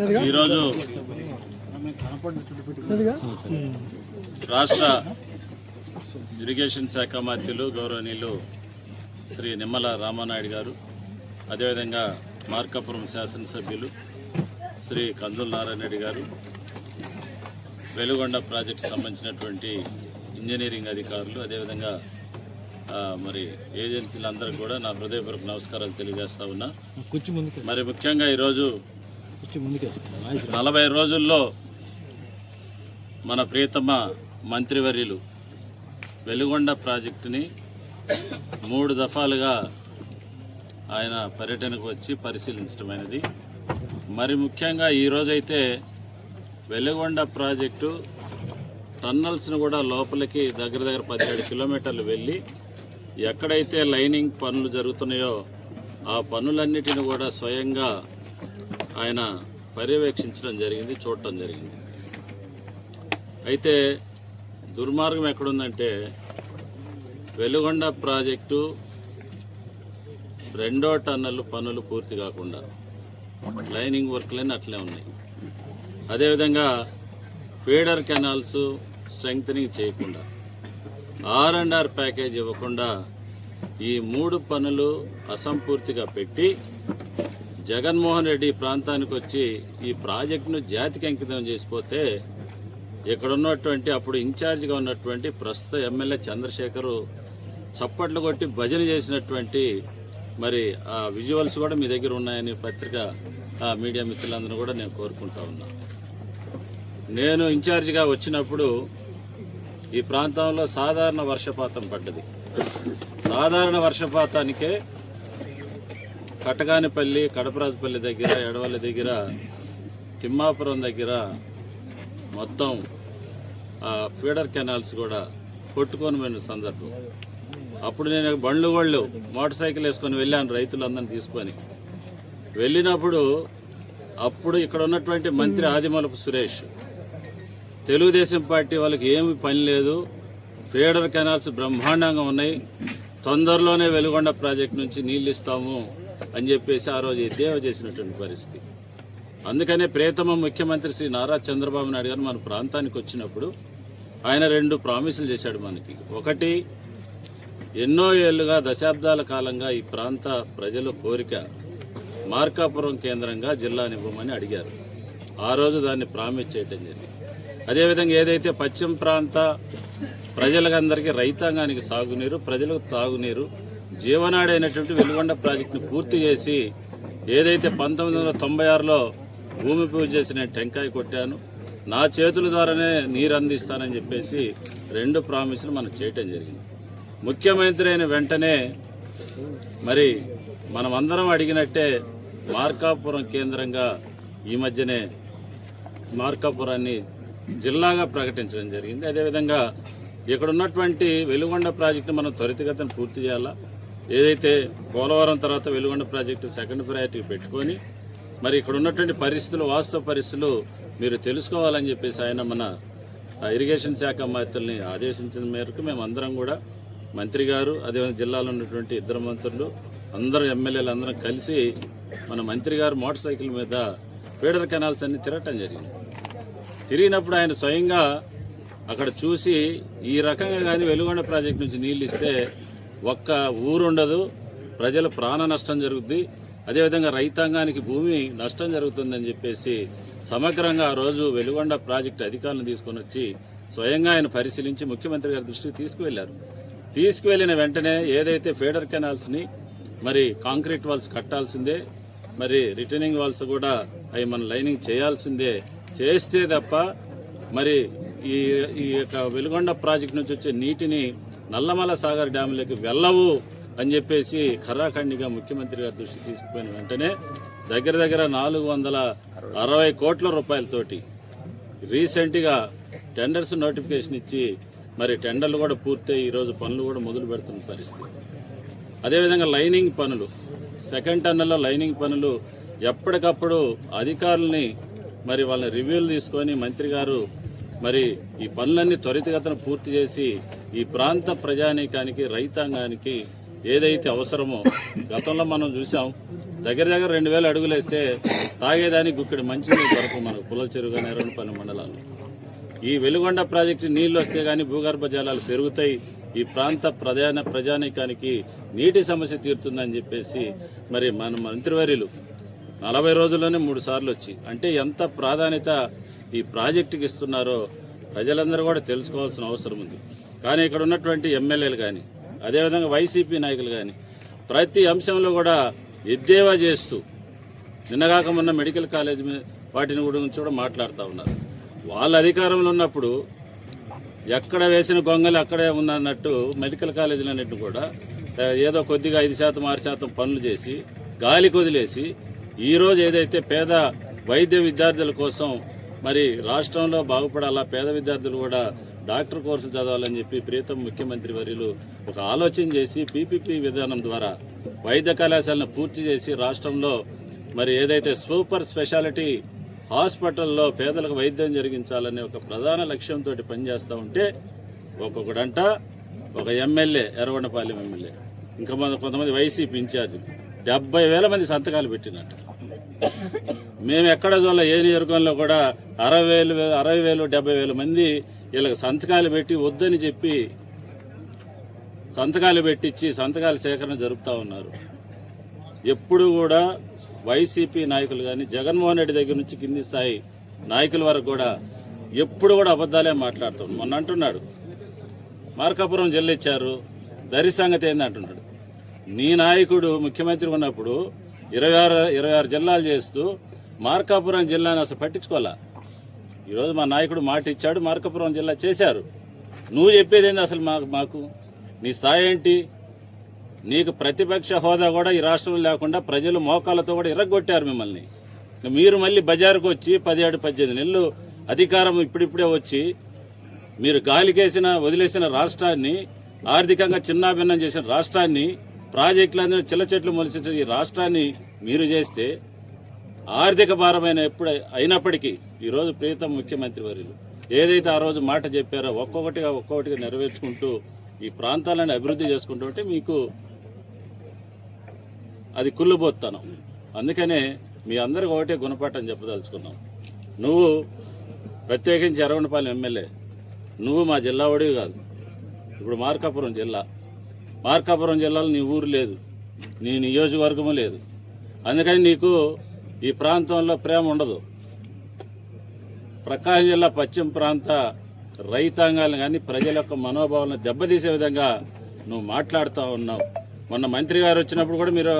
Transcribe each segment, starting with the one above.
ఈరోజు రాష్ట్ర ఇరిగేషన్ శాఖ మంత్రులు గౌరవనీయులు శ్రీ నిమ్మల రామానాయుడు గారు, అదేవిధంగా మార్కాపురం శాసనసభ్యులు శ్రీ కందుల నారాయణ రెడ్డి గారు, వెలుగొండ ప్రాజెక్టు సంబంధించినటువంటి ఇంజనీరింగ్ అధికారులు, అదేవిధంగా మరి ఏజెన్సీలందరికీ కూడా నా హృదయపూర్వక నమస్కారాలు తెలియజేస్తా ఉన్నా. మరి ముఖ్యంగా ఈరోజు 40 రోజుల్లో మన ప్రియతమ మంత్రివర్యులు వెలుగొండ ప్రాజెక్టుని 3 దఫాలుగా ఆయన పర్యటనకు వచ్చి పరిశీలించడమైనది. మరి ముఖ్యంగా ఈరోజైతే వెలుగొండ ప్రాజెక్టు టన్నల్స్ను కూడా లోపలికి దగ్గర 17 కిలోమీటర్లు వెళ్ళి ఎక్కడైతే లైనింగ్ పనులు జరుగుతున్నాయో ఆ పనులన్నిటిని కూడా స్వయంగా ఆయన పర్యవేక్షించడం జరిగింది, చూడటం జరిగింది. అయితే దుర్మార్గం ఎక్కడుందంటే వెలుగొండ ప్రాజెక్టు 2వ టన్నల్ పనులు పూర్తి కాకుండా లైనింగ్ వర్క్లన్నీ అట్లే ఉన్నాయి. అదేవిధంగా ఫీడర్ కెనాల్స్ స్ట్రెంగ్తనింగ్ చేయకుండా R&R ప్యాకేజ్ ఇవ్వకుండా ఈ 3 పనులు అసంపూర్తిగా పెట్టి జగన్మోహన్ రెడ్డి ప్రాంతానికి వచ్చి ఈ ప్రాజెక్టును జాతికి అంకితం చేసిపోతే ఇక్కడ ఉన్నటువంటి అప్పుడు ఇన్ఛార్జిగా ఉన్నటువంటి ప్రస్తుత ఎమ్మెల్యే చంద్రశేఖర్ చప్పట్లు కొట్టి భజన చేసినటువంటి మరి ఆ విజువల్స్ కూడా మీ దగ్గర ఉన్నాయని పత్రిక మీడియా మిత్రులందరూ కూడా నేను కోరుకుంటా ఉన్నా. నేను ఇన్ఛార్జిగా వచ్చినప్పుడు ఈ ప్రాంతంలో సాధారణ వర్షపాతం పడ్డది. సాధారణ వర్షపాతానికే కటగానిపల్లి, కడపరాజుపల్లి దగ్గర, ఎడవల్లి దగ్గర, తిమ్మాపురం దగ్గర మొత్తం ఫీడర్ కెనాల్స్ కూడా కొట్టుకొని పోయిన సందర్భం. అప్పుడు నేను బండ్లు మోటార్ సైకిల్ వేసుకొని వెళ్ళాను, రైతులందరినీ తీసుకొని వెళ్ళినప్పుడు అప్పుడు ఇక్కడ ఉన్నటువంటి మంత్రి ఆదిమూలపు సురేష్, తెలుగుదేశం పార్టీ వాళ్ళకి ఏమి పని లేదు, ఫీడర్ కెనాల్స్ బ్రహ్మాండంగా ఉన్నాయి, తొందరలోనే వెలుగొండ ప్రాజెక్టు నుంచి నీళ్ళు ఇస్తాము అని చెప్పేసి ఆ రోజు ఎద్దేవా చేసినటువంటి పరిస్థితి. అందుకనే ప్రియతమ ముఖ్యమంత్రి శ్రీ నారా చంద్రబాబు నాయుడు గారు మన ప్రాంతానికి వచ్చినప్పుడు ఆయన 2 ప్రామిసులు చేశాడు మనకి. ఒకటి, ఎన్నో ఏళ్లుగా దశాబ్దాల కాలంగా ఈ ప్రాంత ప్రజల కోరిక మార్కాపురం కేంద్రంగా జిల్లానివ్వమని అడిగారు. ఆ రోజు దాన్ని ప్రామిస్ చేయటం జరిగింది. అదేవిధంగా ఏదైతే పశ్చిమ ప్రాంత ప్రజలందరికీ, రైతాంగానికి సాగునీరు, ప్రజలకు తాగునీరు, జీవనాడైనటువంటి వెలుగొండ ప్రాజెక్టును పూర్తి చేసి ఏదైతే 1996లో భూమి పూజ చేసి నేను టెంకాయ కొట్టాను, నా చేతుల ద్వారానే నీరు అందిస్తానని చెప్పేసి 2 ప్రామిసులు మనం చేయటం జరిగింది. ముఖ్యమంత్రి అయిన వెంటనే మరి మనమందరం అడిగినట్టే మార్కాపురం కేంద్రంగా ఈ మధ్యనే మార్కాపురాన్ని జిల్లాగా ప్రకటించడం జరిగింది. అదేవిధంగా ఇక్కడ ఉన్నటువంటి వెలుగొండ ప్రాజెక్టు మనం త్వరితగతిన పూర్తి చేయాలా. ఏదైతే పోలవరం తర్వాత వెలుగొండ ప్రాజెక్టు సెకండ్ ప్రయారిటీ పెట్టుకొని మరి ఇక్కడ ఉన్నటువంటి పరిస్థితులు, వాస్తవ పరిస్థితులు మీరు తెలుసుకోవాలని చెప్పేసి ఆయన మన ఇరిగేషన్ శాఖ మంత్రుల్ని ఆదేశించిన మేరకు మేమందరం కూడా, మంత్రి గారు, అదేవిధంగా జిల్లాలో ఉన్నటువంటి 2 మంత్రులు, అందరూ ఎమ్మెల్యేలు అందరం కలిసి మన మంత్రి గారు మోటార్ సైకిల్ మీద ఫీడర్ కెనాల్స్ అన్ని తిరగటం జరిగింది. తిరిగినప్పుడు ఆయన స్వయంగా అక్కడ చూసి ఈ రకంగా కానీ వెలుగొండ ప్రాజెక్టు నుంచి నీళ్ళు ఇస్తే ఒక్క ఊరుండదు, ప్రజల ప్రాణ నష్టం జరుగుద్ది, అదేవిధంగా రైతాంగానికి భూమి నష్టం జరుగుతుందని చెప్పేసి సమగ్రంగా ఆ రోజు వెలుగొండ ప్రాజెక్టు అధికారులను తీసుకొని వచ్చి స్వయంగా ఆయన పరిశీలించి ముఖ్యమంత్రి గారి దృష్టికి తీసుకువెళ్లారు. తీసుకువెళ్లిన వెంటనే ఏదైతే ఫీడర్ కెనాల్స్ని మరి కాంక్రీట్ వాల్స్ కట్టాల్సిందే, మరి రిటర్నింగ్ వాల్స్ కూడా అవి మన లైనింగ్ చేయాల్సిందే, చేస్తే తప్ప మరి ఈ యొక్క వెలుగొండ ప్రాజెక్టు నుంచి వచ్చే నీటిని నల్లమల సాగర్ డ్యాములోకి వెళ్ళవు అని చెప్పేసి ఖరాఖండిగా ముఖ్యమంత్రి గారి దృష్టికి తీసుకుపోయిన వెంటనే దగ్గర 460 కోట్ల రూపాయలతోటి రీసెంట్గా టెండర్స్ నోటిఫికేషన్ ఇచ్చి మరి టెండర్లు కూడా పూర్తయి ఈరోజు పనులు కూడా మొదలు పెడుతున్న పరిస్థితి. అదేవిధంగా లైనింగ్ పనులు, సెకండ్ టన్నల్లో లైనింగ్ పనులు ఎప్పటికప్పుడు అధికారుల్ని మరి వాళ్ళ రివ్యూలు తీసుకొని మంత్రి గారు మరి ఈ పనులన్నీ త్వరితగతిన పూర్తి చేసి ఈ ప్రాంత ప్రజానీకానికి, రైతాంగానికి ఏదైతే అవసరమో, గతంలో మనం చూసాం దగ్గర 2000 అడుగులు వేస్తే తాగేదానికి గుక్కడి మంచినీళ్ళు దొరకవు మనకు పుల్లల చెరువు కానీ ఎర్రగొండపల్లి మండలాలు. ఈ వెలుగొండ ప్రాజెక్టు నీళ్లు వస్తే కానీ భూగర్భ జలాలు పెరుగుతాయి, ఈ ప్రాంత ప్రజానీకానికి నీటి సమస్య తీరుతుందని చెప్పేసి మరి మన మంత్రివర్యులు 40 రోజుల్లోనే 3 సార్లు వచ్చి అంటే ఎంత ప్రాధాన్యత ఈ ప్రాజెక్టుకి ఇస్తున్నారో ప్రజలందరూ కూడా తెలుసుకోవాల్సిన అవసరం ఉంది. కానీ ఇక్కడ ఉన్నటువంటి ఎమ్మెల్యేలు కానీ అదేవిధంగా వైసీపీ నాయకులు కానీ ప్రతి అంశంలో కూడా ఎద్దేవా చేస్తూ నిన్నగాక మొన్న మెడికల్ కాలేజ్ వాటిని గురించి కూడా మాట్లాడుతూ ఉన్నారు. వాళ్ళ అధికారంలో ఉన్నప్పుడు ఎక్కడ వేసిన గొంగలు అక్కడే ఉందన్నట్టు మెడికల్ కాలేజీలన్నింటిని కూడా ఏదో కొద్దిగా 5% 6% పనులు చేసి గాలికి వదిలేసి ఈరోజు ఏదైతే పేద వైద్య విద్యార్థుల కోసం మరి రాష్ట్రంలో బాగుపడాలా, పేద విద్యార్థులు కూడా డాక్టర్ కోర్సులు చదవాలని చెప్పి ప్రీతం ముఖ్యమంత్రి వర్యులు ఒక ఆలోచన చేసి పీపీపీ విధానం ద్వారా వైద్య కళాశాలను పూర్తి చేసి రాష్ట్రంలో మరి ఏదైతే సూపర్ స్పెషాలిటీ హాస్పిటల్లో పేదలకు వైద్యం జరిగించాలనే ఒక ప్రధాన లక్ష్యంతో పనిచేస్తూ ఉంటే ఒక్కొక్కడంట ఒక ఎమ్మెల్యే ఎర్రగొండపాలెం ఎమ్మెల్యే ఇంకా కొంతమంది వైసీపీ ఇన్ఛార్జీలు 70,000 మంది సంతకాలు పెట్టినట్ట. మేము ఎక్కడ చూడాల ఏ నియోజకవర్గంలో కూడా 60,000, 70,000 మంది వీళ్ళకి సంతకాలు పెట్టి వద్దని చెప్పి సంతకాలు పెట్టించి సంతకాల సేకరణ జరుపుతూ ఉన్నారు. ఎప్పుడు కూడా వైసీపీ నాయకులు కానీ జగన్మోహన్ రెడ్డి దగ్గర నుంచి కింది స్థాయి నాయకుల వరకు కూడా ఎప్పుడు కూడా అబద్ధాలే మాట్లాడుతాం. మొన్న అంటున్నాడు మార్కాపురం జిల్లా ఇచ్చారు, దరి సంగతి ఏంది అంటున్నాడు. నీ నాయకుడు ముఖ్యమంత్రి ఉన్నప్పుడు 26 జిల్లాలు చేస్తూ మార్కాపురం జిల్లాను అసలు పట్టించుకోవాలా. ఈరోజు మా నాయకుడు మాట ఇచ్చాడు, మార్కాపురం జిల్లా చేశారు. నువ్వు చెప్పేది ఏంది అసలు మాకు నీ స్థాయి ఏంటి? నీకు ప్రతిపక్ష హోదా కూడా ఈ రాష్ట్రంలో లేకుండా ప్రజలు మోకాలతో కూడా ఇరగొట్టారు మిమ్మల్ని. మీరు మళ్ళీ బజారుకు వచ్చి 17-18 నెలలు అధికారం ఇప్పుడిప్పుడే వచ్చి మీరు గాలికేసిన వదిలేసిన రాష్ట్రాన్ని, ఆర్థికంగా చిన్నాభిన్నం చేసిన రాష్ట్రాన్ని, ప్రాజెక్టులందరూ చిల్ల చెట్లు మొలిసిన ఈ రాష్ట్రాన్ని మీరు చేస్తే ఆర్థిక భారమైన అయినప్పటికీ ఈరోజు ప్రీతం ముఖ్యమంత్రి వర్యులు ఏదైతే ఆ రోజు మాట చెప్పారో ఒక్కొక్కటిగా నెరవేర్చుకుంటూ ఈ ప్రాంతాలను అభివృద్ధి చేసుకుంటూ ఉంటే మీకు అది కుళ్ళుబోతాను. అందుకనే మీ అందరికి ఒకటే గుణపాఠం చెప్పదలుచుకున్నాం. నువ్వు ప్రత్యేకించి ఎర్రగొండపాలెం ఎమ్మెల్యే, నువ్వు మా జిల్లా వాడివి కాదు. ఇప్పుడు మార్కాపురం జిల్లాలో నీ ఊరు లేదు, నీ నియోజకవర్గము లేదు. అందుకని నీకు ఈ ప్రాంతంలో ప్రేమ ఉండదు. ప్రకాశం జిల్లా పశ్చిమ ప్రాంత రైతాంగాలను కానీ ప్రజల యొక్క మనోభావాలను దెబ్బతీసే విధంగా నువ్వు మాట్లాడుతూ ఉన్నావు. మొన్న మంత్రి గారు వచ్చినప్పుడు కూడా మీరు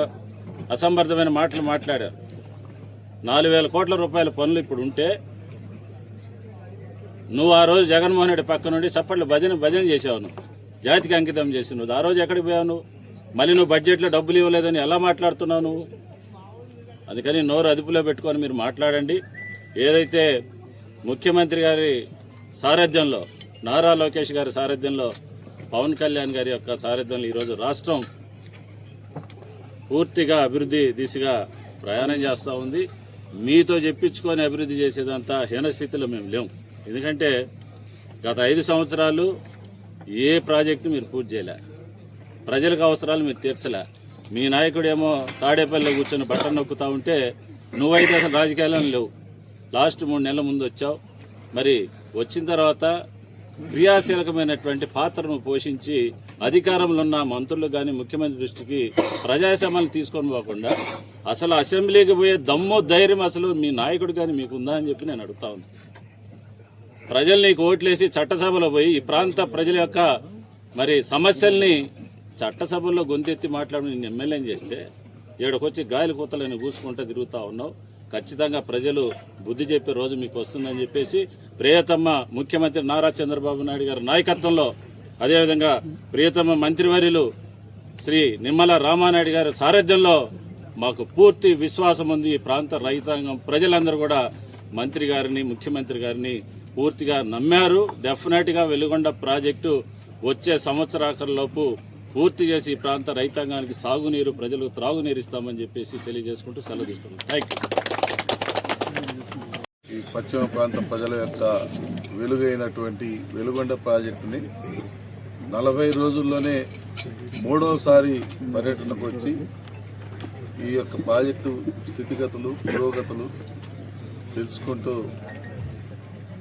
అసంబద్ధమైన మాటలు మాట్లాడారు. 4,000 కోట్ల రూపాయల పనులు ఇప్పుడు ఉంటే నువ్వు ఆ రోజు జగన్మోహన్ రెడ్డి పక్క నుండి చప్పట్లు భజన చేసావు. నువ్వు జాతికి అంకితం చేసి నువ్వు ఆ రోజు ఎక్కడికి పోయావు? నువ్వు మళ్ళీ నువ్వు బడ్జెట్లో డబ్బులు ఇవ్వలేదని ఎలా మాట్లాడుతున్నావు నువ్వు? అందుకని నోరు అదుపులో పెట్టుకొని మీరు మాట్లాడండి. ఏదైతే ముఖ్యమంత్రి గారి సారథ్యంలో, నారా లోకేష్ గారి సారథ్యంలో, పవన్ కళ్యాణ్ గారి యొక్క సారథ్యంలో ఈరోజు రాష్ట్రం పూర్తిగా అభివృద్ధి దిశగా ప్రయాణం చేస్తూ ఉంది. మీతో చెప్పించుకొని అభివృద్ధి చేసేదంతా హీనస్థితిలో మేము లేము. ఎందుకంటే గత 5 సంవత్సరాలు ఏ ప్రాజెక్టు మీరు పూర్తి చేయలే, ప్రజలకు అవసరాలు మీరు తీర్చలే. మీ నాయకుడేమో తాడేపల్లిలో కూర్చొని బట్టలు నొక్కుతా ఉంటే నువ్వైతే అసలు రాజకీయాల్లో లేవు. లాస్ట్ 3 నెలల ముందు వచ్చావు. మరి వచ్చిన తర్వాత క్రియాశీలకమైనటువంటి పాత్రను పోషించి అధికారంలో ఉన్న మంత్రులు కానీ ముఖ్యమంత్రి దృష్టికి ప్రజాసమస్యలు తీసుకొని పోకుండా అసలు అసెంబ్లీకి పోయే దమ్ము ధైర్యం అసలు మీ నాయకుడు కానీ మీకుందా అని చెప్పి నేను అడుగుతా ఉంది. ప్రజలు నీకు ఓట్లేసి చట్టసభలో పోయి ఈ ప్రాంత ప్రజల యొక్క మరి సమస్యల్ని చట్టసభల్లో గొంతెత్తి మాట్లాడి నేను ఎమ్మెల్యేని చేస్తే ఏడకొచ్చి గాలి కూతలని కూసుకుంటూ తిరుగుతూ ఉన్నావు. ఖచ్చితంగా ప్రజలు బుద్ధి చెప్పే రోజు మీకు వస్తుందని చెప్పేసి ప్రియతమ ముఖ్యమంత్రి నారా చంద్రబాబు నాయుడు గారి నాయకత్వంలో, అదేవిధంగా ప్రియతమ మంత్రివర్యులు శ్రీ నిమ్మల రామానాయుడు గారి సారథ్యంలో మాకు పూర్తి విశ్వాసం ఉంది. ఈ ప్రాంత రైతాంగం ప్రజలందరూ కూడా మంత్రి గారిని, ముఖ్యమంత్రి గారిని పూర్తిగా నమ్మారు. డెఫినెట్గా వెలుగొండ ప్రాజెక్టు వచ్చే సంవత్సరాఖరులోపు పూర్తి చేసి ఈ ప్రాంత రైతాంగానికి సాగునీరు, ప్రజలకు త్రాగునీరు ఇస్తామని చెప్పేసి తెలియజేసుకుంటూ సెలవు తీసుకుంటాం. Thank you. ఈ పశ్చిమ ప్రాంత ప్రజల యొక్క వెలుగైనటువంటి వెలుగొండ ప్రాజెక్టుని 40 రోజుల్లోనే 3వ సారి పర్యటనకు వచ్చి ఈ యొక్క ప్రాజెక్టు స్థితిగతులు పురోగతులు తెలుసుకుంటూ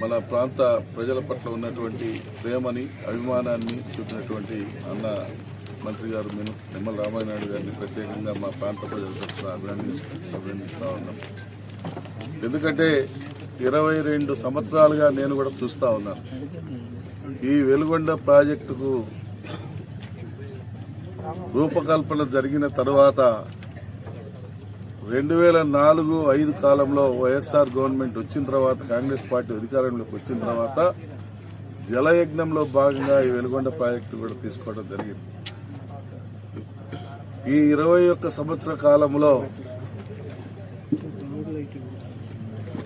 మన ప్రాంత ప్రజల పట్ల ఉన్నటువంటి ప్రేమని అభిమానాన్ని చూపినటువంటి అన్న మంత్రి గారు నిమ్మల రామానాయుడు గారిని ప్రత్యేకంగా మా ప్రాంత ప్రజల తరఫున అభినందిస్తూ ఉన్నాం. ఎందుకంటే 22 సంవత్సరాలుగా నేను కూడా చూస్తూ ఉన్నాను. ఈ వెలుగొండ ప్రాజెక్టుకు రూపకల్పన జరిగిన తర్వాత 2004-05 కాలంలో వైఎస్ఆర్ గవర్నమెంట్ వచ్చిన తర్వాత, కాంగ్రెస్ పార్టీ అధికారంలోకి వచ్చిన తర్వాత జలయజ్ఞంలో భాగంగా ఈ వెలుగొండ ప్రాజెక్టు కూడా తీసుకోవడం జరిగింది. ఈ 21 సంవత్సర కాలంలో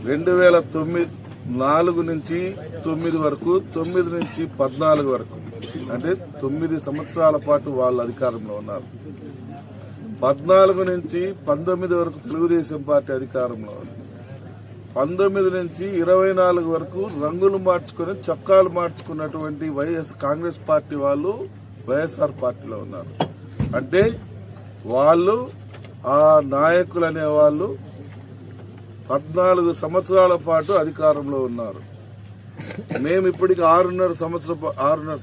2004 నుంచి 9 వరకు, 9 నుంచి 14 వరకు, అంటే 9 సంవత్సరాల పాటు వాళ్ళు అధికారంలో ఉన్నారు. 14 నుంచి 19 వరకు తెలుగుదేశం పార్టీ అధికారంలో ఉంది. 19 నుంచి 24 వరకు రంగులు మార్చుకొని చొక్కాలు మార్చుకున్నటువంటి కాంగ్రెస్ పార్టీ వాళ్ళు వైఎస్ఆర్ పార్టీలో ఉన్నారు. అంటే వాళ్ళు, ఆ నాయకులు అనేవాళ్ళు 14 సంవత్సరాల పాటు అధికారంలో ఉన్నారు. మేము ఇప్పటికి 6.5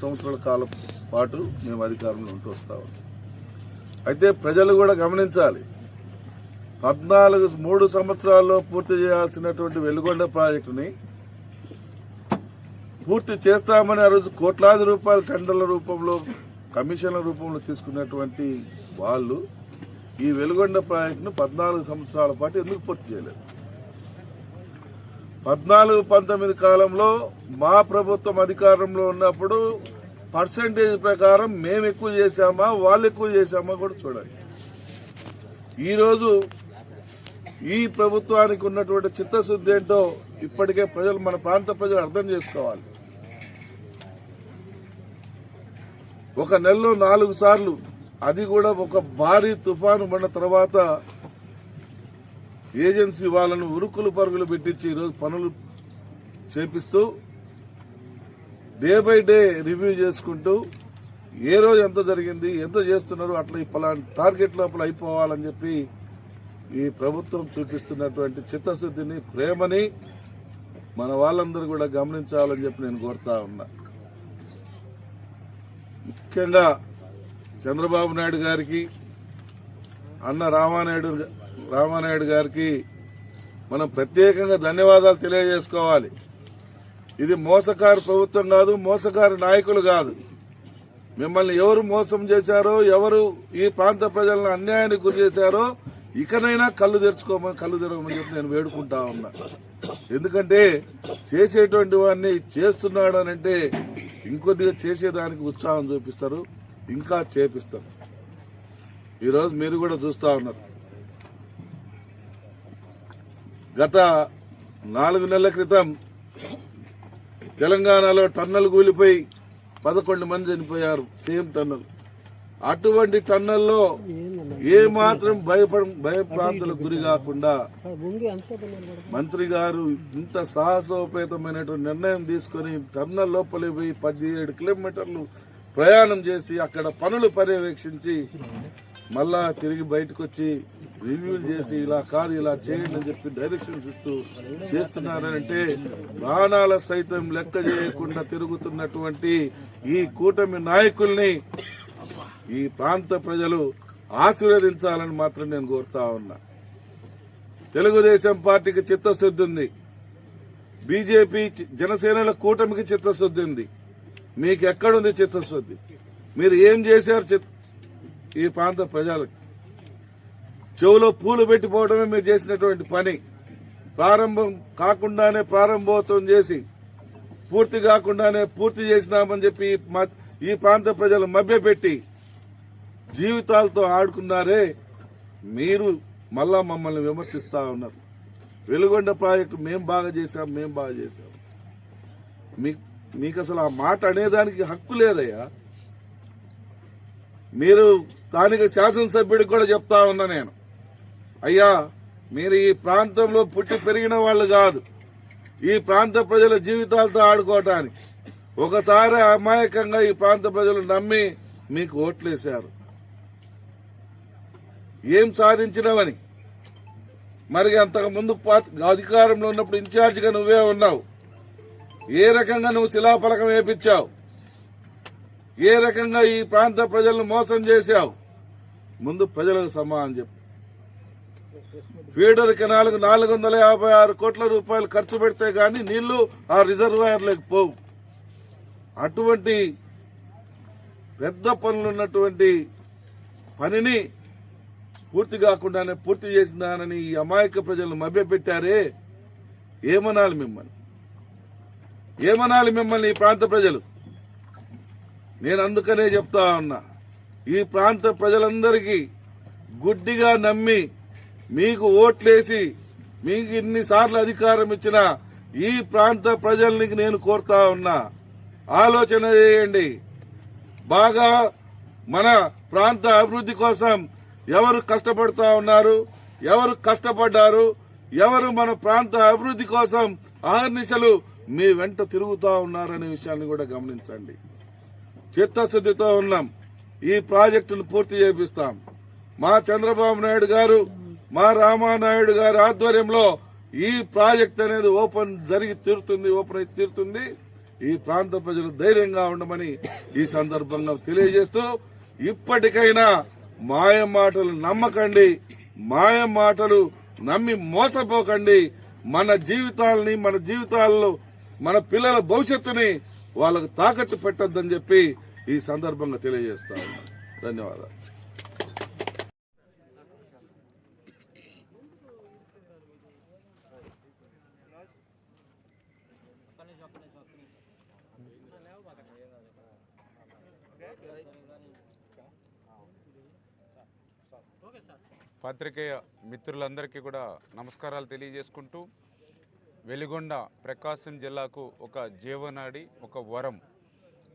సంవత్సరాల కాలం పాటు మేము అధికారంలో ఉంటూ వస్తాము. అయితే ప్రజలు కూడా గమనించాలి, 3 సంవత్సరాల్లో పూర్తి చేయాల్సినటువంటి వెలుగొండ ప్రాజెక్టుని పూర్తి చేస్తామని ఆ రోజు కోట్లాది రూపాయల టెండర్ల రూపంలో, కమిషన్ల రూపంలో తీసుకున్నటువంటి వాళ్ళు ఈ వెలుగొండ ప్రాజెక్టును 14 సంవత్సరాల పాటు ఎందుకు పూర్తి చేయలేదు? 14-19 కాలంలో మా ప్రభుత్వం అధికారంలో ఉన్నప్పుడు పర్సంటేజ్ ప్రకారం మేము ఎక్కువ చేశామా, వాళ్ళు ఎక్కువ చేశామా కూడా చూడండి. ఈరోజు ఈ ప్రభుత్వానికి ఉన్నటువంటి చిత్తశుద్ధి ఏంటో ఇప్పటికే ప్రజలు, మన ప్రాంత ప్రజలు అర్థం చేసుకోవాలి. ఒక నెలలో 4 సార్లు, అది కూడా ఒక భారీ తుఫాను పడిన తర్వాత ఏజెన్సీ వాళ్ళను ఉరుకులు పరుగులు పెట్టించి ఈరోజు పనులు చేపిస్తూ డే బై డే రివ్యూ చేసుకుంటూ ఏ రోజు ఎంత జరిగింది, ఎంత చేస్తున్నారు, అట్లా పలానా టార్గెట్ లోపల అయిపోవాలని చెప్పి ఈ ప్రభుత్వం చూపిస్తున్నటువంటి చిత్తశుద్ధిని, ప్రేమని మన వాళ్ళందరూ కూడా గమనించాలని చెప్పి నేను కోరుతా ఉన్నా. ముఖ్యంగా చంద్రబాబు నాయుడు గారికి, అన్న రామానాయుడు గారికి మనం ప్రత్యేకంగా ధన్యవాదాలు తెలియజేసుకోవాలి. ఇది మోసకారు ప్రభుత్వం కాదు, మోసకారు నాయకులు కాదు. మిమ్మల్ని ఎవరు మోసం చేశారో, ఎవరు ఈ ప్రాంత ప్రజలను అన్యాయానికి గురి చేశారో ఇకనైనా కళ్ళు తెరవమని చెప్పి నేను వేడుకుంటా ఉన్నా. ఎందుకంటే చేసేటువంటి వాడిని చేస్తున్నాడు అని అంటే ఇంకొద్దిగా చేసేదానికి ఉత్సాహం చూపిస్తారు, ఇంకా చేపిస్తారు. ఈరోజు మీరు కూడా చూస్తా ఉన్నారు, గత 4 నెలల క్రితం తెలంగాణలో టన్నల్ కూలిపోయి 11 మంది చనిపోయారు, సేమ్ టన్నల్. అటువంటి టన్నల్లో ఏమాత్రం భయప్రాంతులకు గురి కాకుండా మంత్రి గారు ఇంత సాహసోపేతమైనటువంటి నిర్ణయం తీసుకుని టన్నల్ లోపలికి పోయి 17 కిలోమీటర్లు ప్రయాణం చేసి అక్కడ పనులు పర్యవేక్షించి మళ్ళా తిరిగి బయటకు వచ్చి రివ్యూలు చేసి ఇలా కాదు ఇలా చేయండి అని చెప్పి డైరెక్షన్స్ ఇస్తూ చేస్తున్నారంటే ప్రాణాల సైతం లెక్క చేయకుండా తిరుగుతున్నటువంటి ఈ కూటమి నాయకుల్ని ఈ ప్రాంత ప్రజలు ఆశీర్వదించాలని మాత్రం నేను కోరుతా ఉన్నా. తెలుగుదేశం పార్టీకి చిత్తశుద్ధి ఉంది, బీజేపీ జనసేనల కూటమికి చిత్తశుద్ధి ఉంది. మీకు ఎక్కడుంది చిత్తశుద్ధి? మీరు ఏం చేశారు ఈ ప్రాంత ప్రజలకు? చెవులో పూలు పెట్టిపోవడమే మీరు చేసినటువంటి పని. ప్రారంభం కాకుండానే ప్రారంభోత్సవం చేసి పూర్తి కాకుండానే పూర్తి చేసినామని చెప్పి ఈ ప్రాంత ప్రజలు మభ్యపెట్టి జీవితాలతో ఆడుకున్నారే, మీరు మళ్ళా మమ్మల్ని విమర్శిస్తా ఉన్నారు. వెలుగొండ ప్రాజెక్టు మేం బాగా చేశాం. మీకు అసలు ఆ మాట అనేదానికి హక్కు లేదయ్యా. మీరు స్థానిక శాసనసభ్యుడికి కూడా చెప్తా ఉన్నా నేను, అయ్యా మీరు ఈ ప్రాంతంలో పుట్టి పెరిగిన వాళ్ళు కాదు, ఈ ప్రాంత ప్రజల జీవితాలతో ఆడుకోవటానికి ఒకసారి అమాయకంగా ఈ ప్రాంత ప్రజలు నమ్మి మీకు ఓట్లేశారు. ఏం సాధించినవని. మరి అంతకుముందు అధికారంలో ఉన్నప్పుడు ఇన్ఛార్జిగా నువ్వే ఉన్నావు. ఏ రకంగా నువ్వు శిలాఫలకం వేపించావు, ఏ రకంగా ఈ ప్రాంత ప్రజలను మోసం చేశావు, ముందు ప్రజలకు సమాధానం చెప్పు. ఫీడర్ కెనాల్కు 456 కోట్ల రూపాయలు ఖర్చు పెడితే గాని నీళ్లు ఆ రిజర్వాయర్లకు పోవు. అటువంటి పెద్ద పనులున్నటువంటి పనిని పూర్తి కాకుండానే పూర్తి చేసిందానని ఈ అమాయక ప్రజలను మభ్యపెట్టారే. ఏమనాలి మిమ్మల్ని, ఏమనాలి మిమ్మల్ని ఈ ప్రాంత ప్రజలు? నేను అందుకనే చెప్తా ఉన్నా, ఈ ప్రాంత ప్రజలందరికీ గుడ్డిగా నమ్మి మీకు ఓట్లేసి మీకు ఇన్నిసార్లు అధికారం ఇచ్చిన ఈ ప్రాంత ప్రజల్ని నేను కోరుతా ఉన్నా, ఆలోచన చేయండి. బాగా మన ప్రాంత అభివృద్ధి కోసం ఎవరు కష్టపడతా ఉన్నారు, ఎవరు కష్టపడ్డారు, ఎవరు మన ప్రాంత అభివృద్ధి కోసం అహర్నిశలు మీ వెంట తిరుగుతా ఉన్నారనే విషయాన్ని కూడా గమనించండి. చిత్తశుద్ధితో ఉన్నాం. ఈ ప్రాజెక్టును పూర్తి చేపిస్తాం. మా చంద్రబాబు నాయుడు గారు, మా రామానాయుడు గారి ఆధ్వర్యంలో ఈ ప్రాజెక్ట్ అనేది ఓపెన్ అయి తీరుతుంది. ఈ ప్రాంత ప్రజలు ధైర్యంగా ఉండమని ఈ సందర్భంగా తెలియజేస్తూ, ఇప్పటికైనా మాయ మాటలు నమ్మకండి, మాయ మాటలు నమ్మి మోసపోకండి. మన జీవితాల్లో మన పిల్లల భవిష్యత్తుని వాళ్ళకు తాకట్టు పెట్టొద్దని చెప్పి ఈ సందర్భంగా తెలియజేస్తా ఉన్నాను. ధన్యవాదాలు. పాత్రికేయ మిత్రులందరికీ కూడా నమస్కారాలు తెలియజేసుకుంటూ, వెలిగొండ ప్రకాశం జిల్లాకు ఒక జీవనాడి, ఒక వరం.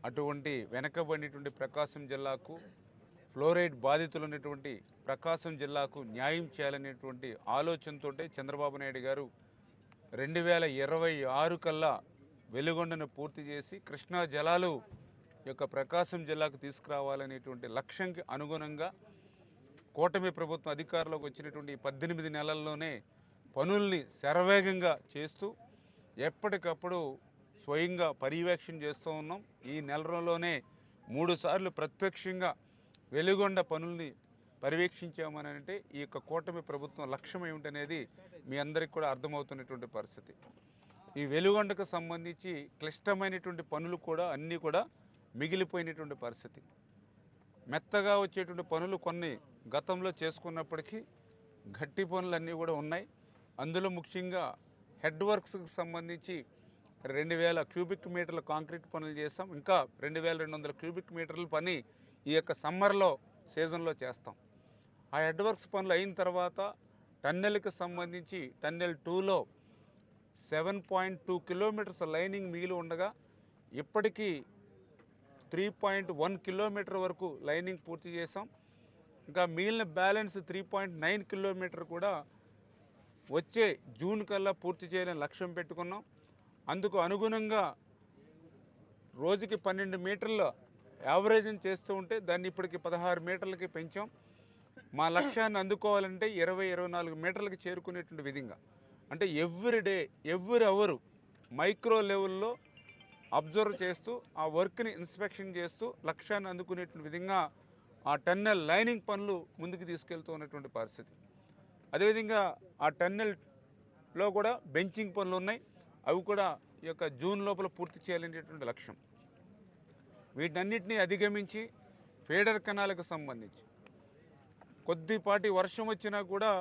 అటువంటి వెనకబడినటువంటి ప్రకాశం జిల్లాకు, ఫ్లోరైడ్ బాధితులు ఉన్నటువంటి ప్రకాశం జిల్లాకు న్యాయం చేయాలనేటువంటి ఆలోచనతో చంద్రబాబు నాయుడు గారు 2026 కల్లా వెలిగొండను పూర్తి చేసి కృష్ణా జలాలు యొక్క ప్రకాశం జిల్లాకు తీసుకురావాలనేటువంటి లక్ష్యంకి అనుగుణంగా కూటమి ప్రభుత్వం అధికారంలోకి వచ్చినటువంటి 18 నెలల్లోనే పనుల్ని శరవేగంగా చేస్తూ ఎప్పటికప్పుడు స్వయంగా పర్యవేక్షణ చేస్తూ ఉన్నాం. ఈ నెల రోజుల్లోనే 3 సార్లు ప్రత్యక్షంగా వెలిగొండ పనుల్ని పర్యవేక్షించామని అంటే ఈ యొక్క కూటమి ప్రభుత్వం లక్ష్యం ఏమిటనేది మీ అందరికీ కూడా అర్థమవుతున్నటువంటి పరిస్థితి. ఈ వెలిగొండకు సంబంధించి క్లిష్టమైనటువంటి పనులు కూడా అన్నీ కూడా మిగిలిపోయినటువంటి పరిస్థితి. మెత్తగా వచ్చేటువంటి పనులు కొన్ని గతంలో చేసుకున్నప్పటికీ గట్టి పనులన్నీ కూడా ఉన్నాయి. అందులో ముఖ్యంగా హెడ్ వర్క్స్కి సంబంధించి 2000 క్యూబిక్ మీటర్ల కాంక్రీట్ పనులు చేస్తాం. ఇంకా 2200 క్యూబిక్ మీటర్ల పని ఈ యొక్క సమ్మర్లో సీజన్లో చేస్తాం. ఆ హెడ్ వర్క్స్ పనులు అయిన తర్వాత టన్నెల్కి సంబంధించి టన్నెల్ 2లో 7.2 కిలోమీటర్స్ లైనింగ్ మిగిలి ఉండగా ఇప్పటికీ 3.1 కిలోమీటర్ వరకు లైనింగ్ పూర్తి చేసాం. ఇంకా మిగిలిన బ్యాలెన్స్ 3.9 కిలోమీటర్ కూడా వచ్చే జూన్ కల్లా పూర్తి చేయాలని లక్ష్యం పెట్టుకున్నాం. అందుకు అనుగుణంగా రోజుకి 12 మీటర్ల యావరేజ్ని చేస్తూ ఉంటే దాన్ని ఇప్పటికి 16 మీటర్లకి పెంచాం. మా లక్ష్యాన్ని అందుకోవాలంటే 20-24 మీటర్లకి చేరుకునేటువంటి విధంగా, అంటే ఎవ్రీడే ఎవ్రీ అవరు మైక్రో లెవెల్లో అబ్జర్వ్ చేస్తూ ఆ వర్క్ని ఇన్స్పెక్షన్ చేస్తూ లక్ష్యాన్ని అందుకునేటువంటి విధంగా ఆ టన్నెల్ లైనింగ్ పనులు ముందుకు తీసుకెళ్తూ ఉన్నటువంటి పరిస్థితి. అదేవిధంగా ఆ టన్నెల్లో కూడా బెంచింగ్ పనులు ఉన్నాయి. అవి కూడా ఈ యొక్క జూన్ లోపల పూర్తి చేయాలనేటువంటి లక్ష్యం. వీటన్నిటినీ అధిగమించి ఫీడర్ కెనాల్కు సంబంధించి కొద్దిపాటి వర్షం వచ్చినా కూడా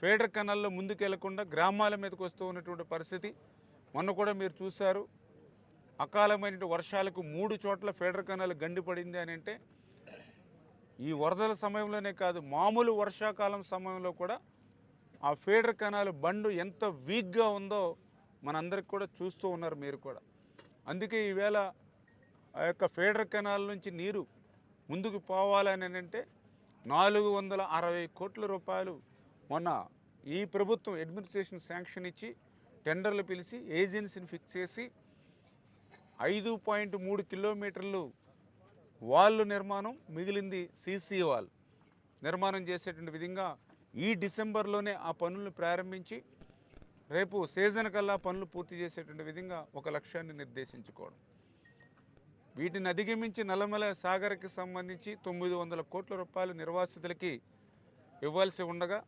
ఫీడర్ కెనాల్లో ముందుకు వెళ్లకుండా గ్రామాల మీదకి వస్తూ ఉన్నటువంటి పరిస్థితి. మొన్న కూడా మీరు చూశారు, అకాలమైన వర్షాలకు 3 చోట్ల ఫీడర్ కెనాల్ గండిపడింది అని అంటే ఈ వరదల సమయంలోనే కాదు, మామూలు వర్షాకాలం సమయంలో కూడా ఆ ఫీడర్ కెనాల్ బండు ఎంత వీక్గా ఉందో మనందరికి కూడా చూస్తూ ఉన్నారు మీరు కూడా. అందుకే ఈవేళ ఆ యొక్క ఫీడర్ కెనాల్ నుంచి నీరు ముందుకు పోవాలని అంటే 460 కోట్ల రూపాయలు మొన్న ఈ ప్రభుత్వం అడ్మినిస్ట్రేషన్ శాంక్షన్ ఇచ్చి టెండర్లు పిలిచి ఏజెన్సీని ఫిక్స్ చేసి 5.3 కిలోమీటర్లు వాల్ నిర్మాణం, మిగిలింది సీసీ వాల్ నిర్మాణం చేసేటువంటి విధంగా ఈ డిసెంబర్లోనే ఆ పనులను ప్రారంభించి రేపు సీజన్ కల్లా పనులు పూర్తి చేసేటువంటి విధంగా ఒక లక్ష్యాన్ని నిర్దేశించుకోవడం. వీటిని అధిగమించి నల్లమల సాగర్కి సంబంధించి 900 కోట్ల రూపాయలు నిర్వాసితులకి ఇవ్వాల్సి ఉండగా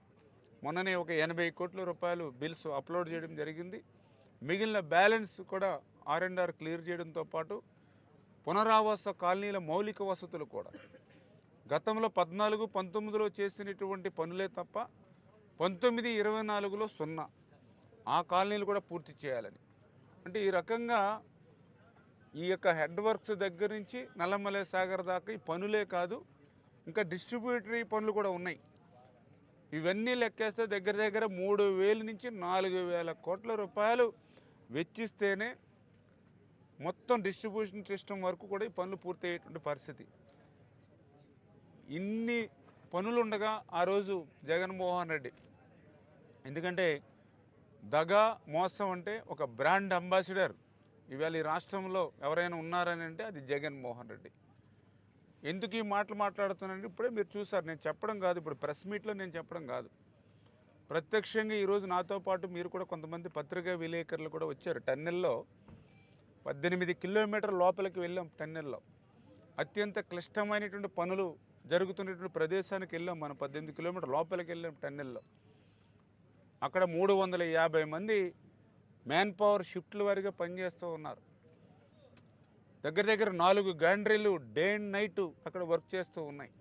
మొన్ననే ఒక 80 కోట్ల రూపాయలు బిల్స్ అప్లోడ్ చేయడం జరిగింది. మిగిలిన బ్యాలెన్స్ కూడా R&R క్లియర్ చేయడంతో పాటు పునరావాస కాలనీల మౌలిక వసతులు కూడా గతంలో 14-19లో చేసినటువంటి పనులే తప్ప 19-24లో 0 ఆ కాలనీలు కూడా పూర్తి చేయాలని. అంటే ఈ రకంగా ఈ యొక్క హెడ్ వర్క్స్ దగ్గర నుంచి నల్లమల సాగర్ దాకా ఈ పనులే కాదు, ఇంకా డిస్ట్రిబ్యూటరీ పనులు కూడా ఉన్నాయి. ఇవన్నీ లెక్కేస్తే దగ్గర దగ్గర 3,000 నుంచి 4,000 కోట్ల రూపాయలు వెచ్చిస్తేనే మొత్తం డిస్ట్రిబ్యూషన్ సిస్టమ్ వరకు కూడా ఈ పనులు పూర్తయ్యేటువంటి పరిస్థితి. ఇన్ని పనులు ఉండగా ఆ రోజు జగన్మోహన్ రెడ్డి, ఎందుకంటే దగా మోసం అంటే ఒక బ్రాండ్ అంబాసిడర్ ఇవాళ ఈ రాష్ట్రంలో ఎవరైనా ఉన్నారని అంటే అది జగన్మోహన్ రెడ్డి. ఎందుకు ఈ మాటలు మాట్లాడుతున్నానంటే ఇప్పుడే మీరు చూసారు, నేను చెప్పడం కాదు, ఇప్పుడు ప్రెస్ మీట్లో నేను చెప్పడం కాదు, ప్రత్యక్షంగా ఈరోజు నాతో పాటు మీరు కూడా కొంతమంది పత్రికా విలేకరులు కూడా వచ్చారు. టన్నెల్లో 18 కిలోమీటర్ల లోపలికి వెళ్ళాం. టన్నెల్లో అత్యంత క్లిష్టమైనటువంటి పనులు జరుగుతున్నటువంటి ప్రదేశానికి వెళ్ళాం. మనం 18 కిలోమీటర్ల లోపలికి వెళ్ళాం. టన్నెల్లో అక్కడ 350 మంది మ్యాన్ పవర్ షిఫ్ట్ల వారిగా పనిచేస్తూ ఉన్నారు. దగ్గర దగ్గర 4 గ్యాండ్రీలు డే అండ్ నైట్ అక్కడ వర్క్ చేస్తూ ఉన్నాయి.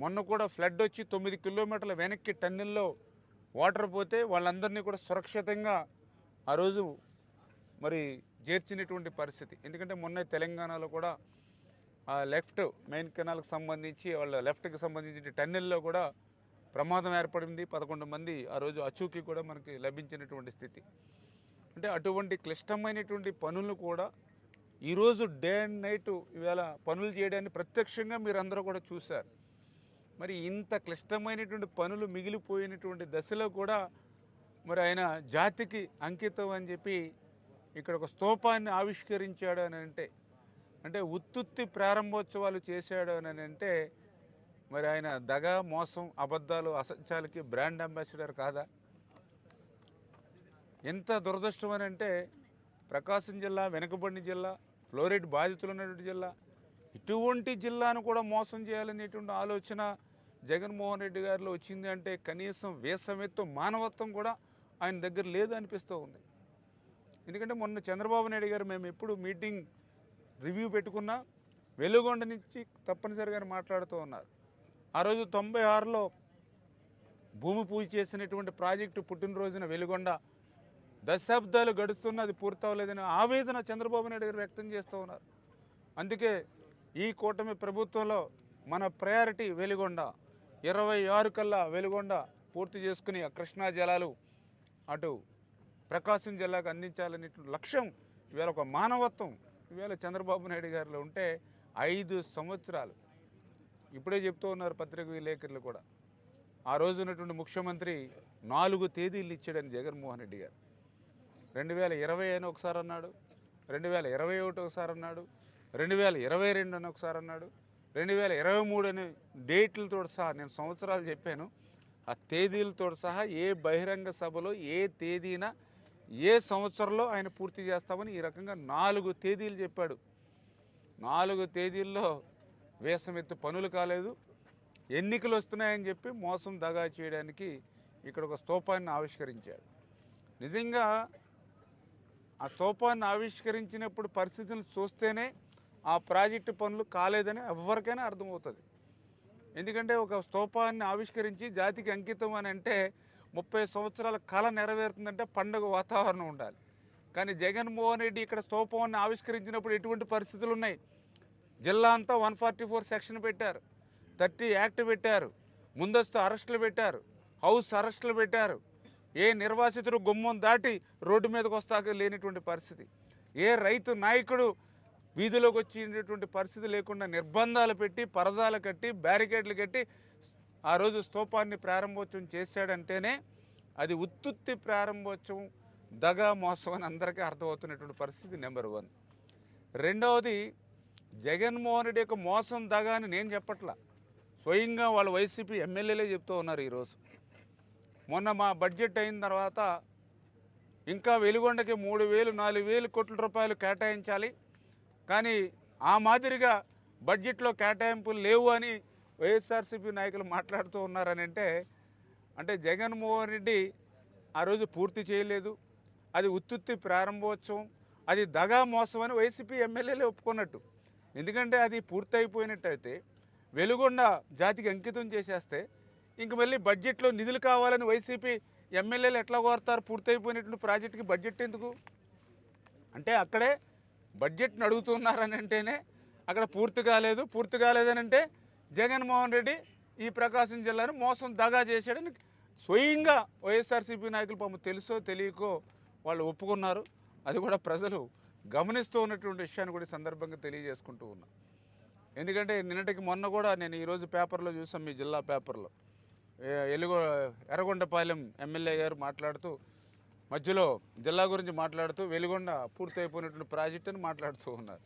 మొన్న కూడా ఫ్లడ్ వచ్చి 9 కిలోమీటర్ల వెనక్కి టన్నెల్లో వాటర్ పోతే వాళ్ళందరినీ కూడా సురక్షితంగా ఆ రోజు మరి చేర్చినటువంటి పరిస్థితి. ఎందుకంటే మొన్న తెలంగాణలో కూడా ఆ లెఫ్ట్ మెయిన్ కెనాల్కి సంబంధించి వాళ్ళ లెఫ్ట్కి సంబంధించిన టన్నెల్లో కూడా ప్రమాదం ఏర్పడింది. 11 మంది ఆ రోజు అచూకీ కూడా మనకి లభించినటువంటి స్థితి. అంటే అటువంటి క్లిష్టమైనటువంటి పనులను కూడా ఈరోజు డే అండ్ నైట్ ఇవాళ పనులు చేయడాన్ని ప్రత్యక్షంగా మీరందరూ కూడా చూశారు. మరి ఇంత క్లిష్టమైనటువంటి పనులు మిగిలిపోయినటువంటి దశలో కూడా మరి ఆయన జాతికి అంకితం అని చెప్పి ఇక్కడ ఒక స్తూపాన్ని ఆవిష్కరించాడు అని అంటే ఉత్తుత్తి ప్రారంభోత్సవాలు చేశాడు అని అంటే మరి ఆయన దగా మోసం అబద్ధాలు అసత్యాలకి బ్రాండ్ అంబాసిడర్ కాదా? ఎంత దురదృష్టం అని అంటే ప్రకాశం జిల్లా వెనుకబడిన జిల్లా, ఫ్లోరైడ్ బాధితులు ఉన్నటువంటి జిల్లా, ఇటువంటి జిల్లాను కూడా మోసం చేయాలనేటువంటి ఆలోచన జగన్మోహన్ రెడ్డి గారిలో వచ్చింది అంటే కనీసం వేసమెత్తు మానవత్వం కూడా ఆయన దగ్గర లేదు అనిపిస్తూ ఉంది. ఎందుకంటే మొన్న చంద్రబాబు నాయుడు గారు మేము ఎప్పుడు మీటింగ్ రివ్యూ పెట్టుకున్నా వెలుగొండ నుంచి తప్పనిసరిగా మాట్లాడుతూ ఉన్నారు. ఆ రోజు 96లో భూమి పూజ చేసినటువంటి ప్రాజెక్టు పుట్టినరోజున వెలుగొండ దశాబ్దాలు గడుస్తున్నా అది పూర్తవలేదని ఆవేదన చంద్రబాబు నాయుడు గారు వ్యక్తం చేస్తూ ఉన్నారు. అందుకే ఈ కూటమి ప్రభుత్వంలో మన ప్రయారిటీ వెలుగొండ, 26 కల్లా వెలుగొండ పూర్తి చేసుకుని ఆ కృష్ణా జలాలు అటు ప్రకాశం జిల్లాకు అందించాలనే లక్ష్యం ఇవాళ ఒక మానవత్వం ఇవాళ చంద్రబాబు నాయుడు గారిలో ఉంటే 5 సంవత్సరాలు ఇప్పుడే చెప్తూ ఉన్నారు పత్రికా విలేకరులు కూడా. ఆ రోజు ఉన్నటువంటి ముఖ్యమంత్రి 4 తేదీలు ఇచ్చాడని జగన్మోహన్ రెడ్డి గారు. 2020 అని ఒకసారి అన్నాడు, 2021 ఒకసారి అన్నాడు, 2022 అని ఒకసారి అన్నాడు, 2023 అని డేట్లతో సహా నేను సంవత్సరాలు చెప్పాను. ఆ తేదీలతో సహా ఏ బహిరంగ సభలో ఏ తేదీన ఏ సంవత్సరంలో ఆయన పూర్తి చేస్తామని ఈ రకంగా 4 తేదీలు చెప్పాడు. 4 తేదీల్లో వేసమెత్తు పనులు కాలేదు. ఎన్నికలు వస్తున్నాయని చెప్పి మోసం దగా చేయడానికి ఇక్కడ ఒక స్తూపాన్ని ఆవిష్కరించాడు. నిజంగా ఆ స్తూపాన్ని ఆవిష్కరించినప్పుడు పరిస్థితులను చూస్తేనే ఆ ప్రాజెక్టు పనులు కాలేదని ఎవరికైనా అర్థమవుతుంది. ఎందుకంటే ఒక స్తూపాన్ని ఆవిష్కరించి జాతికి అంకితం అని అంటే 30 సంవత్సరాల కళ నెరవేరుతుందంటే పండుగ వాతావరణం ఉండాలి. కానీ జగన్మోహన్ రెడ్డి ఇక్కడ స్తూపాన్ని ఆవిష్కరించినప్పుడు ఎటువంటి పరిస్థితులు ఉన్నాయి? జిల్లా అంతా 144 సెక్షన్ పెట్టారు, 30 యాక్ట్ పెట్టారు, ముందస్తు అరెస్టులు పెట్టారు, హౌస్ అరెస్టులు పెట్టారు. ఏ నిర్వాసితుడు గుమ్మం దాటి రోడ్డు మీదకి వస్తాక లేనిటువంటి పరిస్థితి, ఏ రైతు నాయకుడు వీధిలోకి వచ్చేటువంటి పరిస్థితి లేకుండా నిర్బంధాలు పెట్టి పరదాలు కట్టి బ్యారికేడ్లు కట్టి ఆ రోజు స్తూపాన్ని ప్రారంభోత్సవం చేశాడంటేనే అది ఉత్తుత్తి ప్రారంభోత్సవం దగా మోసం అని అందరికీ అర్థమవుతున్నటువంటి పరిస్థితి నెంబర్ 1. రెండవది జగన్మోహన్ రెడ్డి యొక్క మోసం దగా అని నేను చెప్పట్లా, స్వయంగా వాళ్ళ వైసీపీ ఎమ్మెల్యేలే చెప్తూ ఉన్నారు ఈరోజు. మొన్న మా బడ్జెట్ అయిన తర్వాత ఇంకా వెలుగొండకి 3,000 4,000 కోట్ల రూపాయలు కేటాయించాలి, కానీ ఆ మాదిరిగా బడ్జెట్లో కేటాయింపులు లేవు అని వైఎస్ఆర్సీపీ నాయకులు మాట్లాడుతూ ఉన్నారని అంటే జగన్మోహన్ రెడ్డి ఆ రోజు పూర్తి చేయలేదు, అది ఉత్తుత్తి ప్రారంభోత్సవం, అది దగా మోసం అని వైసీపీ ఎమ్మెల్యేలే ఒప్పుకున్నట్టు. ఎందుకంటే అది పూర్తి అయిపోయినట్టయితే వెలుగొండ జాతికి అంకితం చేసేస్తే ఇంక మళ్ళీ బడ్జెట్లో నిధులు కావాలని వైసీపీ ఎమ్మెల్యేలు ఎట్లా కోరుతారు? పూర్తయిపోయినటువంటి ప్రాజెక్టుకి బడ్జెట్ ఎందుకు? అంటే అక్కడే బడ్జెట్ని అడుగుతున్నారని అంటేనే అక్కడ పూర్తి కాలేదని అంటే జగన్మోహన్ రెడ్డి ఈ ప్రకాశం జిల్లాను మోసం దగా చేశాడని స్వయంగా వైఎస్ఆర్సీపీ నాయకులు పాపం తెలుసో తెలియకో వాళ్ళు ఒప్పుకున్నారు. అది కూడా ప్రజలు గమనిస్తూ ఉన్నటువంటి విషయాన్ని కూడా ఈ సందర్భంగా తెలియజేసుకుంటూ ఉన్నా. ఎందుకంటే నిన్నటికి మొన్న కూడా నేను ఈరోజు పేపర్లో చూసాం, మీ జిల్లా పేపర్లో ఎర్రగొండపాలెం ఎమ్మెల్యే గారు మాట్లాడుతూ మధ్యలో జిల్లా గురించి మాట్లాడుతూ వెలుగొండ పూర్తయిపోయినటువంటి ప్రాజెక్ట్ అని మాట్లాడుతూ ఉన్నారు.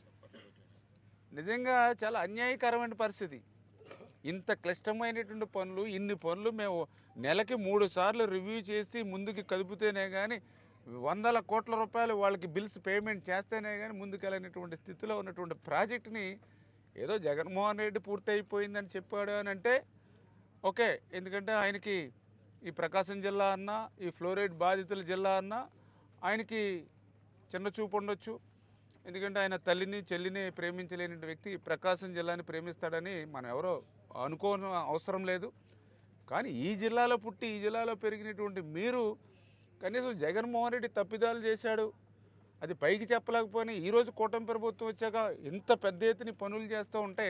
నిజంగా చాలా అన్యాయకరమైన పరిస్థితి. ఇంత క్లిష్టమైనటువంటి పనులు, ఇన్ని పనులు మేము నెలకి 3 సార్లు రివ్యూ చేసి ముందుకు కదుపుతేనే కానీ 100 కోట్ల రూపాయలు వాళ్ళకి బిల్స్ పేమెంట్ చేస్తేనే కానీ ముందుకెళ్ళినటువంటి స్థితిలో ఉన్నటువంటి ప్రాజెక్టుని ఏదో జగన్మోహన్ రెడ్డి పూర్తి అయిపోయిందని చెప్పాడు అని అంటే ఓకే. ఎందుకంటే ఆయనకి ఈ ప్రకాశం జిల్లా అన్నా, ఈ ఫ్లోరైడ్ బాధితుల జిల్లా అన్నా ఆయనకి చిన్న చూపు ఉండొచ్చు. ఎందుకంటే ఆయన తల్లిని చెల్లిని ప్రేమించలేని వ్యక్తి ప్రకాశం జిల్లాని ప్రేమిస్తాడని మనం ఎవరో అనుకోని అవసరం లేదు. కానీ ఈ జిల్లాలో పుట్టి ఈ జిల్లాలో పెరిగినటువంటి మీరు కనీసం జగన్మోహన్ రెడ్డి తప్పిదాలు చేశాడు, అది పైకి చెప్పలేకపోయినా ఈరోజు కూటమి ప్రభుత్వం వచ్చాక ఇంత పెద్ద ఎత్తున పనులు చేస్తూ ఉంటే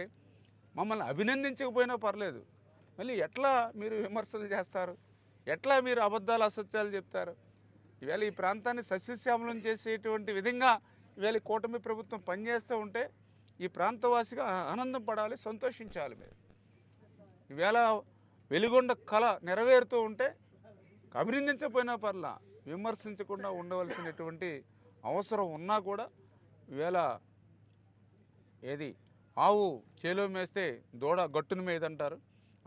మమ్మల్ని అభినందించకపోయినా పర్లేదు, మళ్ళీ ఎట్లా మీరు విమర్శలు చేస్తారు? ఎట్లా మీరు అబద్ధాలు అసత్యాలు చెప్తారు? ఈవేళ ఈ ప్రాంతాన్ని సస్యశ్యామలం చేసేటువంటి విధంగా ఈవేళ కూటమి ప్రభుత్వం పనిచేస్తూ ఉంటే ఈ ప్రాంతవాసిగా ఆనందం పడాలి, సంతోషించాలి. మీరు ఈవేళ వెలుగొండ కళ నెరవేరుతూ ఉంటే అభినందించకపోయినా పర్లా, విమర్శించకుండా ఉండవలసినటువంటి అవసరం ఉన్నా కూడా ఈవేళ ఏది ఆవు చేలో మేస్తే దూడ గట్టును మేదంటారు.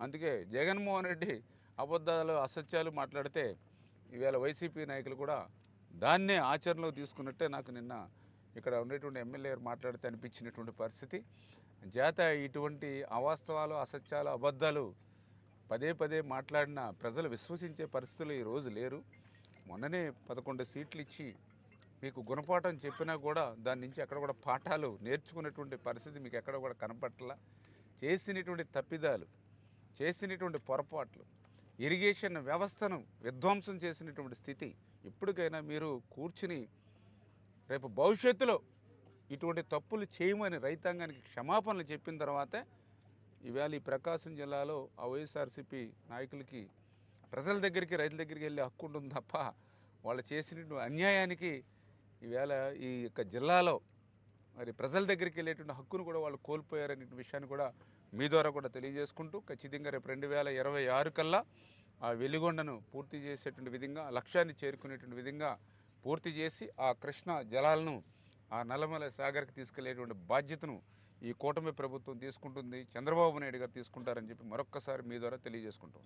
అందుకే జగన్మోహన్ రెడ్డి అబద్ధాలు అసత్యాలు మాట్లాడితే ఈవేళ వైసీపీ నాయకులు కూడా దాన్నే ఆచరణలో తీసుకున్నట్టే నాకు నిన్న ఇక్కడ ఉండేటువంటి ఎమ్మెల్యే మాట్లాడితే అనిపించినటువంటి పరిస్థితి. చేత ఇటువంటి అవాస్తవాలు అసత్యాలు అబద్ధాలు పదే పదే మాట్లాడిన ప్రజలు విశ్వసించే పరిస్థితులు ఈరోజు లేరు. మొన్ననే 11 సీట్లు ఇచ్చి మీకు గుణపాఠం చెప్పినా కూడా దాని నుంచి ఎక్కడ కూడా పాఠాలు నేర్చుకునేటువంటి పరిస్థితి మీకు ఎక్కడ కూడా కనపట్లా. చేసినటువంటి తప్పిదాలు, చేసినటువంటి పొరపాట్లు, ఇరిగేషన్ వ్యవస్థను విధ్వంసం చేసినటువంటి స్థితి, ఇప్పటికైనా మీరు కూర్చుని రేపు భవిష్యత్తులో ఇటువంటి తప్పులు చేయమని రైతాంగానికి క్షమాపణలు చెప్పిన తర్వాతే ఈవేళ ఈ ప్రకాశం జిల్లాలో ఆ వైఎస్ఆర్సీపీ నాయకులకి ప్రజల దగ్గరికి రైతుల దగ్గరికి వెళ్ళే హక్కు ఉంటుంది తప్ప వాళ్ళు చేసినటువంటి అన్యాయానికి ఈవేళ ఈ యొక్క జిల్లాలో మరి ప్రజల దగ్గరికి వెళ్ళేటువంటి హక్కును కూడా వాళ్ళు కోల్పోయారనే విషయాన్ని కూడా మీ ద్వారా కూడా తెలియజేసుకుంటూ ఖచ్చితంగా రేపు 2026 కల్లా ఆ వెలుగొండను పూర్తి చేసేటువంటి విధంగా లక్ష్యాన్ని చేరుకునేటువంటి విధంగా పూర్తి చేసి ఆ కృష్ణ జలాలను ఆ నల్లమల సాగర్కి తీసుకెళ్లేటువంటి బాధ్యతను ఈ కూటమి ప్రభుత్వం తీసుకుంటుంది, చంద్రబాబు నాయుడు గారు తీసుకుంటారని చెప్పి మరొక్కసారి మీ ద్వారా తెలియజేసుకుంటాం.